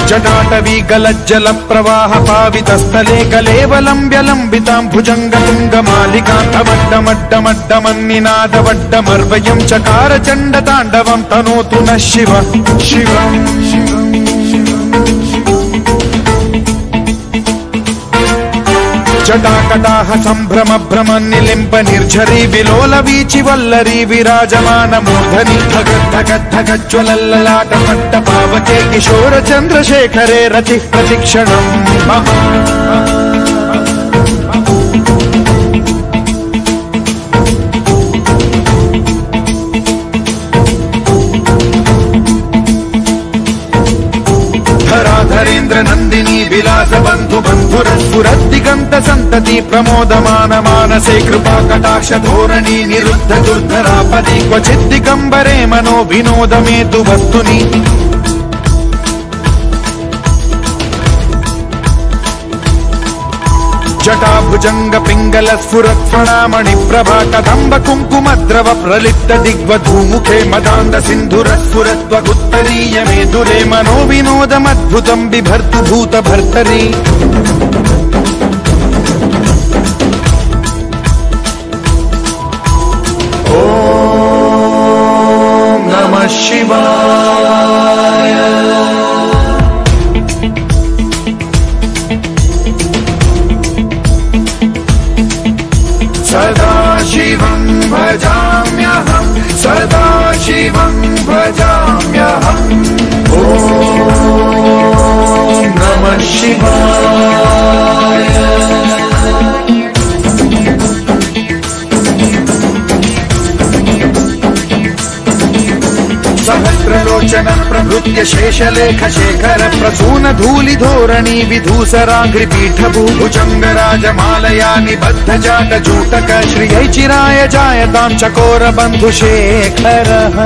जटाटवी गलज्जल प्रवाह पावितस्थले कलेवलम्ब्य लम्बितां भुजङ्गतुङ्गमालिकान्तमड्डमड्डमड्डमन्निनादवड्डमर्वयं चकार चण्डताण्डवं तनोतु नः शिवः शिवम् जटाकटाह सम्भ्रम भ्रम निलिम्प निर्झरी विलोल वीचि वल्लरी विराजमान मूर्धनि धगद्धगद्धगज्ज्वलल्ललाट पट्ट पावके किशोर चन्द्रशेखरे रतिः प्रतिक्षणम् धरेन्द्र नंदिनी विलास बंधु बंधुरस्फुरद्दिगंत संतति प्रमोदमान मानसे कृपा कटाक्ष धोरणी निरुद्ध दुर्धरापदि क्वचित् दिगंबरे मनो विनोदमेतु वस्तुनि जटाभुजंग पिंगल स्फुरत्फणामणि प्रभा कदंब कुंकुमद्रव प्रलिप्त दिग्वधूमुखे मदान्द सिंधुर स्फुरत्वगुत्तरीय मेदुरे मनो विनोदमद्भुतं बिभर्तु भूत भर्तरि ओम नमः शिवाय सदा शिवं भजाम्यहं सदा शिवं भजाम्यहम् ॐ नमः शिवाय सहस्रलोचन प्रभृत्य शेषलेख शेखर प्रसून धूलि धोरणी विधूसराग्रिपीठ भुजंगराजमालया निबद्ध जाट जूटक श्रियै चिराय जायतां चकोर बन्धुशेखरः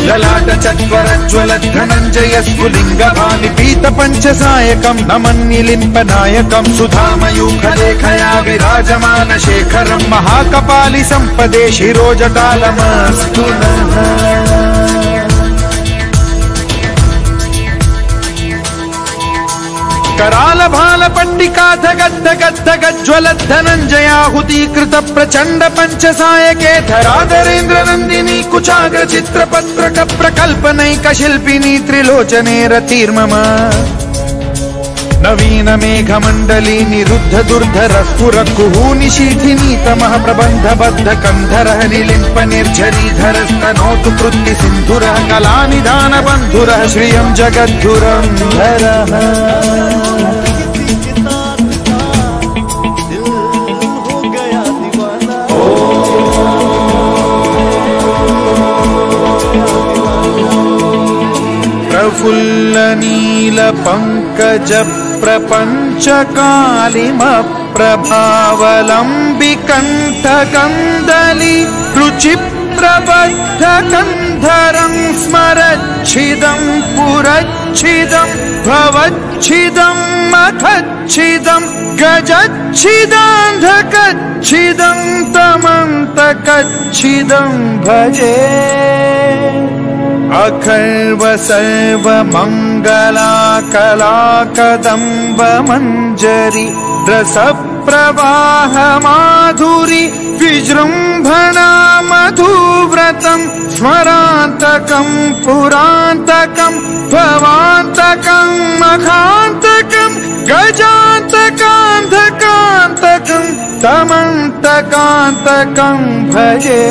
ललाट चत्वरज्वल धनञ्जय स्फुलिंग भानि पीत पंचसायकं नमन्निलिम्प नायकं सुधामयूखलेखया विराजमान शेखरं महाकपालि संपदे शिरोजटालमस्तु नः कराल भाल पट्टिका धगद्धगद्धगज्ज्वल धनञ्जयाहुतीकृत प्रचंड पंचसायके धराधरेन्द्र नंदिनी कुचाग्र चित्रपत्रक प्रकल्पनैक शिल्पिनी त्रिलोचने रतिर्मम नवीन मेघमण्डली निरुद्ध दुर्धर स्फुर कुहूनि शीठिनी तमः प्रबन्ध बद्ध कंधरः निलिम्प निर्झरीधरस्तनोतु कृत्ति सिन्धुरः कलानिधान बन्धुरः श्रियं जगद्धुरन्धरः प्रफुल्ल नील पंकज प्रपंच कालिम प्रभावलंबि कंठ कंदली रुचि प्रबद्ध कंधरं स्मरच्छिदं पुरच्छिदं भवच्छिदं मखच्छिदं गजच्छिदान्धकच्छिदं तमन्तकच्छिदं भजे अखर्व सर्व मंगला कला कदम्ब मंजरी रस प्रवाह माधुरी विजृंभणा मधुव्रतं स्मरान्तकं पुरान्तकं भवान्तकं मखान्तकं गजान्तकान्धकान्तकं तमन्तकान्तकं भजे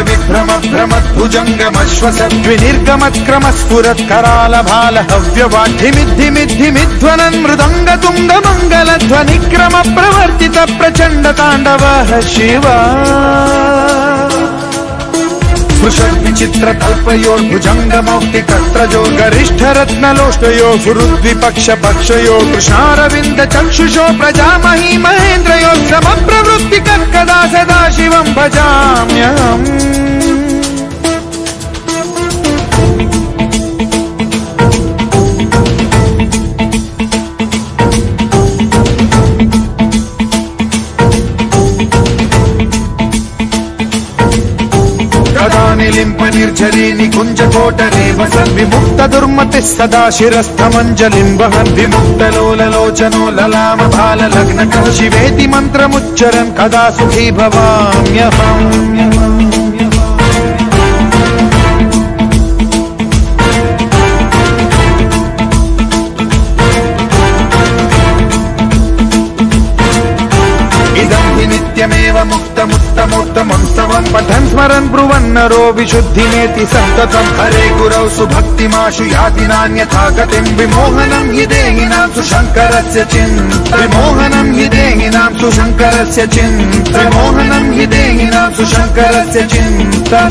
विभ्रम भ्रमद्भुजङ्गमश्वसद्विनिर्गमत्क्रम स्फुरत्कराल भाल हव्यवाढ्यमिद्धिमिद्धिमिध्वनन् मृदङ्ग तुङ्ग मङ्गलध्वनिक्रम प्रवर्तित प्रचण्ड ताण्डवः शिवा स्पृशद्विचित्र कल्पयोर्भुजङ्गमौक्तिकस्त्रजो गरिष्ठ रत्नलोष्टयो गुरुद्विपक्ष पक्षयो कृष्णारविन्द चक्षुषो प्रजामही महेन्द्रयो समप्रवृत्तिकः कदा सदा शिवं भजाम्यहम् कोटरेव सद्विमुक्त दुर्मतिः सदा शिरस्थमञ्जलिं वहन् विमुक्तलोललोचनो ललाम भाललग्नकः शिवेति मन्त्रमुच्चरन् कदा सुखी भवाम्यहम् नित्यमेव मुक्तमुत्तमोत्तमं पठन् स्मरन् ब्रुवन्नरो विशुद्धिमेति सन्ततम् हरे गुरौ सुभक्तिमाशु याति नान्यथा गतिं विमोहनं हि देहिनां सुशङ्करस्य चिन्ता विमोहनं हि देहिनां सुशङ्करस्य चिन्ता विमोहनं हि देहिनां सुशङ्करस्य चिन्ता